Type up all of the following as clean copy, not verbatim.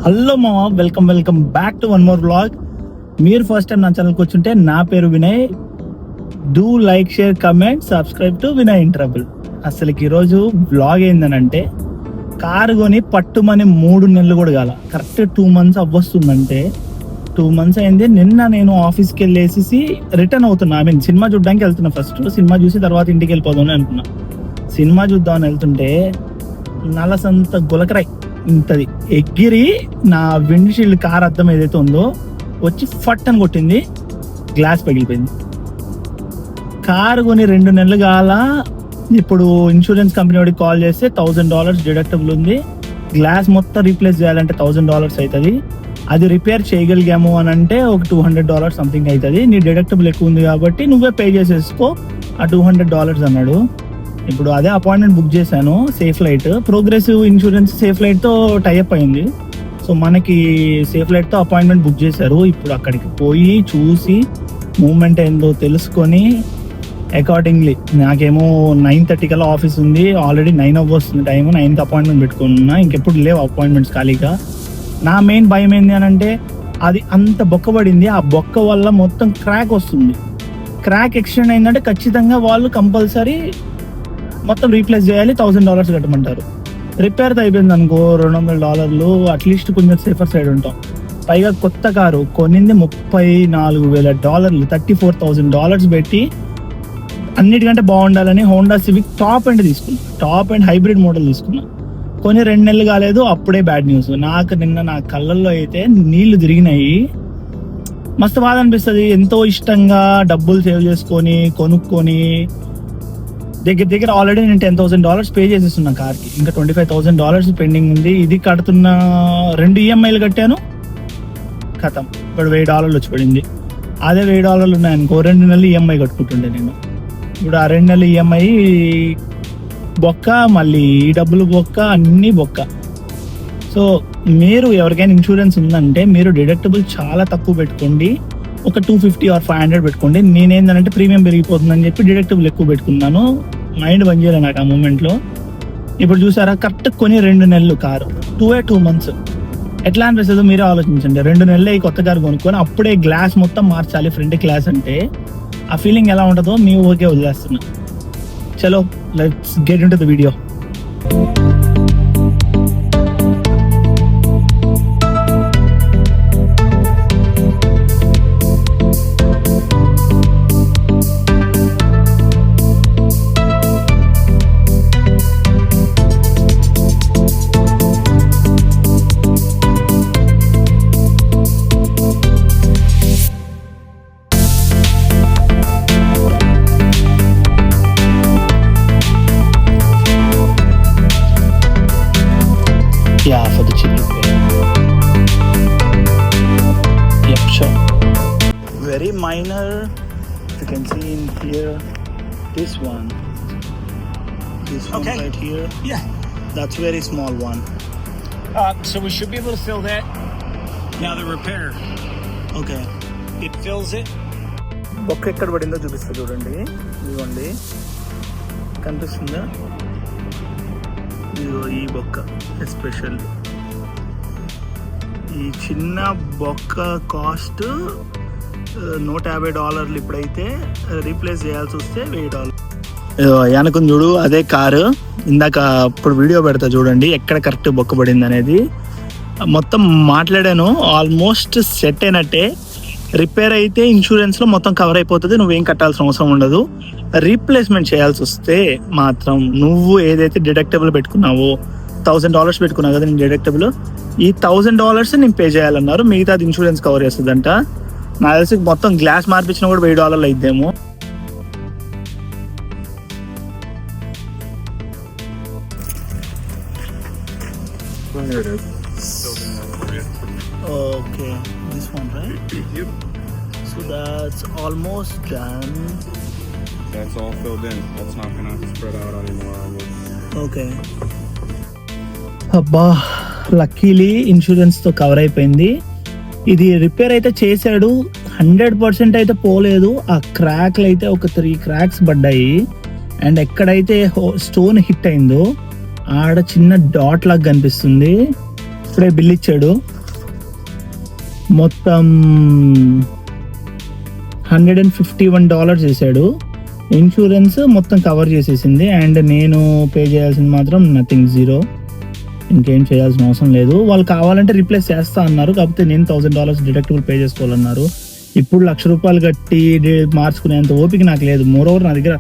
Hello మామ, welcome back to one more vlog. మీరు first time నా ఛానల్కి వచ్చుంటే నా పేరు Vinay. Do like, share, comment, subscribe to Vinay in trouble. అసలుకి ఈరోజు వ్లాగ్ ఏందనంటే, కారు కొని పట్టుమని 3 నెలలు కూడా కాల, కరెక్ట్ 2 months అవ్వస్తుందంటే 2 months అయింది. నిన్న నేను ఆఫీస్కి వెళ్ళేసి రిటర్న్ అవుతున్నా. సినిమా చూడడానికి వెళ్తున్నా. ఫస్ట్ సినిమా చూసి తర్వాత ఇంటికి వెళ్ళిపోదామని అనుకున్నా. సినిమా చూద్దామని వెళ్తుంటే నలసంత గులకరాయి ఇంతది ఎగిరి నా విండ్షీల్డ్ కార్ అద్దం ఏదైతే ఉందో వచ్చి ఫట్ అని కొట్టింది. గ్లాస్ పగిలిపోయింది. కారు కొని 2 నెలలు కాల. ఇప్పుడు ఇన్సూరెన్స్ కంపెనీ వాడికి కాల్ చేస్తే $1000 డిడక్టబుల్ ఉంది. గ్లాస్ మొత్తం రీప్లేస్ చేయాలంటే $1000 అవుతుంది. అది రిపేర్ చేయగలిగాము అని అంటే ఒక $200 సంథింగ్ అవుతుంది. నీ డిడక్టబుల్ ఎక్కువ ఉంది కాబట్టి నువ్వే పే చేసేసుకో ఆ $200 అన్నాడు. ఇప్పుడు అదే అపాయింట్మెంట్ బుక్ చేశాను. సేఫ్ లైట్, ప్రోగ్రెసివ్ ఇన్సూరెన్స్ సేఫ్ లైట్తో టైఅప్ అయింది. సో మనకి సేఫ్ లైట్తో అపాయింట్మెంట్ బుక్ చేశారు. ఇప్పుడు అక్కడికి పోయి చూసి మూమెంట్ ఏందో తెలుసుకొని అకార్డింగ్లీ, నాకేమో 9:30 కల్లా ఆఫీస్ ఉంది. ఆల్రెడీ 9 అవ్వస్తుంది టైం. 9కి అపాయింట్మెంట్ పెట్టుకుని ఉన్నా. ఇంకెప్పుడు లేవు అపాయింట్మెంట్స్ ఖాళీగా. నా మెయిన్ భయం ఏంది అని అంటే, అది అంత బొక్కబడింది. ఆ బొక్క వల్ల మొత్తం క్రాక్ వస్తుంది. క్రాక్ ఎక్స్టెండ్ అయిందంటే ఖచ్చితంగా వాళ్ళు కంపల్సరీ మొత్తం రీప్లేస్ చేయాలి, $1000 కట్టమంటారు. రిపేర్తో అయిపోయింది అనుకో $200, అట్లీస్ట్ కొంచెం సేఫర్ సైడ్ ఉంటాం. పైగా కొత్త కారు కొనింది $34,000, $34,000 పెట్టి అన్నిటికంటే బాగుండాలని హోండా సివిక్ టాప్ ఎండ్ తీసుకున్నా. టాప్ అండ్ హైబ్రిడ్ మోడల్ తీసుకున్నా. కొన్ని 2 నెలలు కాలేదు, అప్పుడే బ్యాడ్ న్యూస్. నాకు నిన్న నా కళ్ళల్లో అయితే నీళ్లు తిరిగినాయి. మస్తు బాధ అనిపిస్తుంది. ఎంతో ఇష్టంగా డబ్బులు సేవ్ చేసుకొని కొనుక్కొని దగ్గర ఆల్రెడీ నేను $10,000 పే చేసేస్తున్నా కార్కి. ఇంకా $25,000 పెండింగ్ ఉంది. ఇది కడుతున్న 2 EMIలు కట్టాను. ఖతం. ఇప్పుడు $1000 వచ్చి పడింది. అదే $1000 ఉన్నాయనుకో 2 నెలలు EMI కట్టుకుంటుండే నేను. ఇప్పుడు ఆ 2 నెలలు EMI బొక్క, మళ్ళీ ఈ డబ్బులు బొక్క, అన్నీ బొక్క. సో మీరు ఎవరికైనా ఇన్సూరెన్స్ ఉందంటే మీరు డిడక్టబుల్ చాలా తక్కువ పెట్టుకోండి. ఒక 250 or 500 పెట్టుకోండి. నేనేందంటే ప్రీమియం పెరిగిపోతుందని చెప్పి డిడక్టబుల్ ఎక్కువ పెట్టుకున్నాను. మైండ్ పని చేయలేదు నాకు ఆ మూమెంట్లో. ఇప్పుడు చూసారా, కరెక్ట్ కొని 2 నెలలు కారు, 2 months. ఎట్లా అనిపిస్తుందో మీరే ఆలోచించండి. 2 నెలలు ఈ కొత్త కారు కొనుక్కొని అప్పుడే గ్లాస్ మొత్తం మార్చాలి, ఫ్రంట్ గ్లాస్ అంటే ఆ ఫీలింగ్ ఎలా ఉంటుందో మీ ఊరికే వదిలేస్తున్నా. చలో let's get into the video. Yeah, for the chili. Yep, sure. Very minor. You can see in here. This one okay. Right here. Yeah. That's very small one. So we should be able to fill that. Now the repair. Okay. It fills it. బొక్క ఎక్కడ పడిందో చూపిస్తా చూడండి. ఇదిగోండి, కనిపిస్తుందా? ఇదిగో ఈ బొక్క. ఎస్పెషల్ ఈ చిన్న బొక్క కాస్ట్ $150. ఇప్పుడైతే రీప్లేస్ చేయాల్సి వస్తే $1000. వెనకుని చూడు, అదే కారు. ఇందాక ఇప్పుడు వీడియో పెడతా చూడండి ఎక్కడ కరెక్ట్ బొక్క పడింది అనేది. మొత్తం మాట్లాడాను, ఆల్మోస్ట్ సెట్ అయినట్టే. రిపేర్ అయితే ఇన్సూరెన్స్లో మొత్తం కవర్ అయిపోతుంది, నువ్వేం కట్టాల్సిన అవసరం ఉండదు. రీప్లేస్మెంట్ చేయాల్సి వస్తే మాత్రం నువ్వు ఏదైతే డిడక్టబుల్ పెట్టుకున్నావో $1000 పెట్టుకున్నావు కదా నేను డిడక్టబుల్, ఈ $1000 నేను పే చేయాలన్నారు. మిగతాది ఇన్సూరెన్స్ కవర్ చేస్తుందంట. నాకు తెలిసి మొత్తం గ్లాస్ మార్పించినా కూడా $1000 అయిద్దేమో. Okay, this one right? So that's almost done. That's all filled in. That's not going to spread out anymore. Okay. అబ్బా, లక్కీలీ ఇన్సూరెన్స్తో కవర్ అయిపోయింది. ఇది రిపేర్ అయితే చేశాడు, 100% అయితే పోలేదు. ఆ క్రాక్లు అయితే ఒక 3 cracks పడ్డాయి. అండ్ ఎక్కడైతే స్టోన్ హిట్ అయిందో ఆడ చిన్న డాట్ లాగా కనిపిస్తుంది. ఇప్పుడే బిల్ ఇచ్చాడు. మొత్తం $151 చేశాడు. ఇన్సూరెన్స్ మొత్తం కవర్ చేసేసింది. అండ్ నేను పే చేయాల్సింది మాత్రం నథింగ్, 0. ఇంకేం చేయాల్సిన అవసరం లేదు. వాళ్ళు కావాలంటే రీప్లేస్ చేస్తా అన్నారు, కాకపోతే నేను $1000 డిడక్టిబుల్ పే చేసుకోవాలన్నారు. ఇప్పుడు $1,00,000 కట్టి మార్చుకునేంత ఓపిక నాకు లేదు. మోరోవర్ నా దగ్గర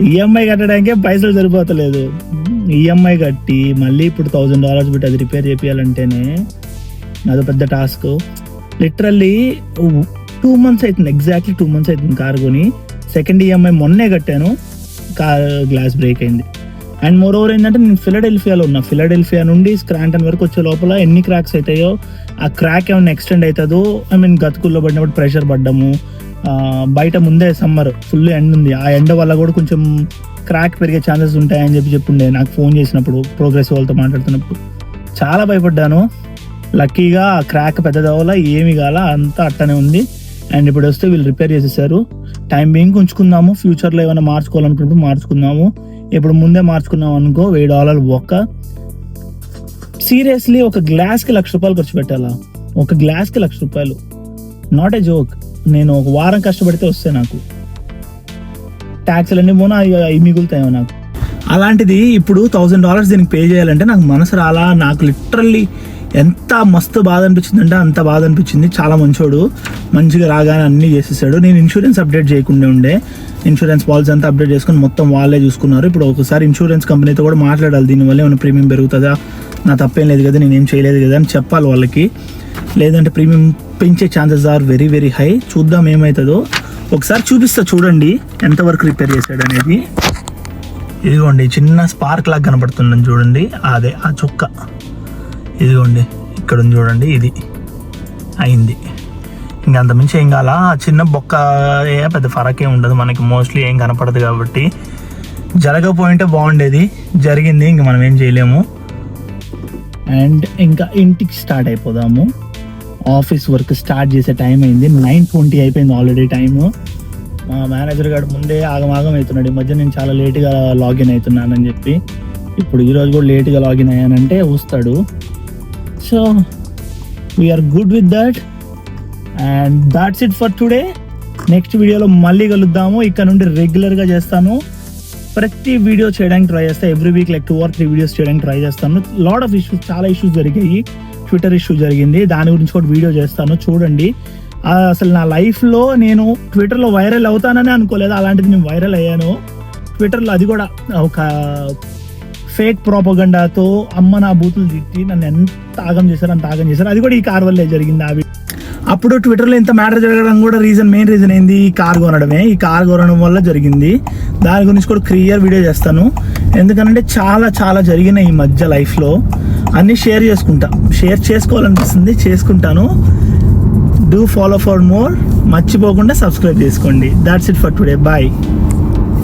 ఈఎంఐ కట్టడానికే పైసలు సరిపోతలేదు. ఈఎంఐ కట్టి మళ్ళీ ఇప్పుడు $1000 పెట్టి అది రిపేర్ చేయాలంటేనే అది పెద్ద టాస్క్. లిటరల్లీ 2 months అవుతుంది, ఎగ్జాక్ట్లీ 2 months అవుతుంది కారు కొని. సెకండ్ ఈఎంఐ మొన్నే కట్టాను, కార్ గ్లాస్ బ్రేక్ అయింది. అండ్ మోరోవర్ ఏంటంటే నేను ఫిలడెల్ఫియాలో ఉన్నా. ఫిలడెల్ఫియా నుండి స్క్రాంటన్ వరకు వచ్చే లోపల ఎన్ని క్రాక్స్ అవుతాయో, ఆ క్రాక్ ఏమైనా ఎక్స్టెండ్ అవుతుందో, గతుకుల్లో పడినప్పుడు ప్రెషర్ పడ్డము, బయట ముందే సమ్మర్ ఫుల్ ఎండ్ ఉంది, ఆ ఎండ వల్ల కూడా కొంచెం క్రాక్ పెరిగే ఛాన్సెస్ ఉంటాయని చెప్పుండే నాకు ఫోన్ చేసినప్పుడు, ప్రోగ్రెస్ వాళ్ళతో మాట్లాడుతున్నప్పుడు. చాలా భయపడ్డాను. లక్కీగా ఆ క్రాక్ పెద్దదవల ఏమి కాల, అంతా అట్టనే ఉంది. అండ్ ఇప్పుడు వస్తే వీళ్ళు రిపేర్ చేసేసారు. టైం బీయింగ్ ఉంచుకుందాము, ఫ్యూచర్లో ఏమైనా మార్చుకోవాలనుకున్నప్పుడు మార్చుకుందాము. ఇప్పుడు ముందే మార్చుకున్నాం అనుకో $1000 ఒక్క. సీరియస్లీ ఒక గ్లాస్కి $1,00,000 ఖర్చు పెట్టాలా? ఒక గ్లాస్కి $1,00,000, నాట్ ఏ జోక్. నేను ఒక వారం కష్టపడితే వస్తే నాకు ట్యాక్స్లు అన్నీ పోనా అవి మిగులుతాయో నాకు. అలాంటిది ఇప్పుడు $1000 దీనికి పే చేయాలంటే నాకు మనసు రాలా. నాకు లిటరల్లీ ఎంత మస్తు బాధ అనిపించింది అంటే అంత బాధ అనిపించింది. చాలా మంచోడు, మంచిగా రాగానే అన్నీ చేసేసాడు. నేను ఇన్సూరెన్స్ అప్డేట్ చేయకుండా ఉండే, ఇన్సూరెన్స్ పాలసీ అంతా అప్డేట్ చేసుకుని మొత్తం వాళ్ళే చూసుకున్నారు. ఇప్పుడు ఒకసారి ఇన్సూరెన్స్ కంపెనీతో కూడా మాట్లాడాలి, దీనివల్ల ఏమైనా ప్రీమియం పెరుగుతుందా, నా తప్పేం లేదు కదా, నేనేం చేయలేదు కదా అని చెప్పాలి వాళ్ళకి. లేదంటే ప్రీమియం పెంచే chances are very very high. చూద్దాం ఏమవుతుందో. ఒకసారి చూపిస్తా చూడండి ఎంతవరకు రిపేర్ చేశాడు అనేది. ఇదిగోండి చిన్న స్పార్క్ లాగా కనపడుతుందని చూడండి, అదే ఆ చుక్క. ఇదిగోండి ఇక్కడ ఉంది చూడండి, ఇది అయింది. ఇంకా అంతమించి ఏం కాల. చిన్న బొక్క పెద్ద ఫరకే ఉండదు మనకి, మోస్ట్లీ ఏం కనపడదు కాబట్టి. జరగకపోయింటే బాగుండేది, జరిగింది, ఇంక మనం ఏం చేయలేము. అండ్ ఇంకా ఇంటికి స్టార్ట్ అయిపోదాము. ఆఫీస్ వర్క్ స్టార్ట్ చేసే టైం అయింది. 9:20 అయిపోయింది ఆల్రెడీ టైము. మా మేనేజర్ గారు ముందే ఆగమాగం అవుతున్నాడు. ఈ మధ్య నేను చాలా లేట్గా లాగిన్ అవుతున్నానని చెప్పి. ఇప్పుడు ఈరోజు కూడా లేట్గా లాగిన్ అయ్యానంటే వస్తాడు. So we are good with that. And that's it for today. Next వీడియోలో మళ్ళీ కలుద్దాము. ఇక్కడ నుండి రెగ్యులర్గా చేస్తాను, ప్రతి వీడియో చేయడానికి ట్రై చేస్తాను. Every week like 2 or 3 videos చేయడానికి ట్రై చేస్తాను. లాట్ ఆఫ్ ఇష్యూస్, చాలా ఇష్యూస్ జరిగాయి. ట్విట్టర్ ఇష్యూ జరిగింది, దాని గురించి కూడా వీడియో చేస్తాను చూడండి. అసలు నా లైఫ్లో నేను ట్విట్టర్లో వైరల్ అవుతానని అనుకోలేదు, అలాంటిది నేను వైరల్ అయ్యాను ట్విట్టర్లో. అది కూడా ఒక ఫేక్ ప్రోపగండాతో అమ్మ నా బూతులు తిట్టి నన్ను ఎంత ఆగం చేశారు, అంత ఆగం చేశారు. అది కూడా ఈ కార్ వల్లే జరిగింది. అప్పుడు ట్విట్టర్లో ఇంత మ్యాటర్ జరగడం కూడా మెయిన్ రీజన్ ఏంది, ఈ కార్ కొనడమే. ఈ కార్ కొనడం వల్ల జరిగింది. దాని గురించి కూడా క్లియర్ వీడియో చేస్తాను. ఎందుకంటే చాలా చాలా జరిగినాయి ఈ మధ్య లైఫ్లో. అన్నీ షేర్ చేసుకోవాలనిపిస్తుంది, చేసుకుంటాను. Do follow for more. మర్చిపోకుండా సబ్స్క్రైబ్ చేసుకోండి. That's it for today. Bye.